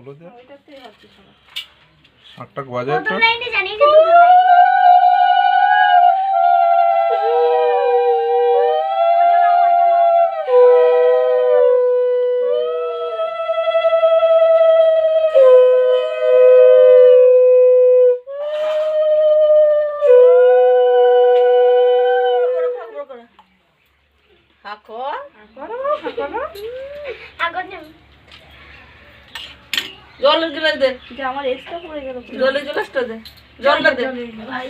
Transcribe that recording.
হলো যে ওইটাতেই হচ্ছে শোনো। 8টা বাজে প্রথম একটা লাইনে জানি যে দুটো লাইন। জলের গিলাস দে, যে আমার এক্সট্রা পড়ে গেল। জলের গিলাসটা দে, জলটা দে। ভাই,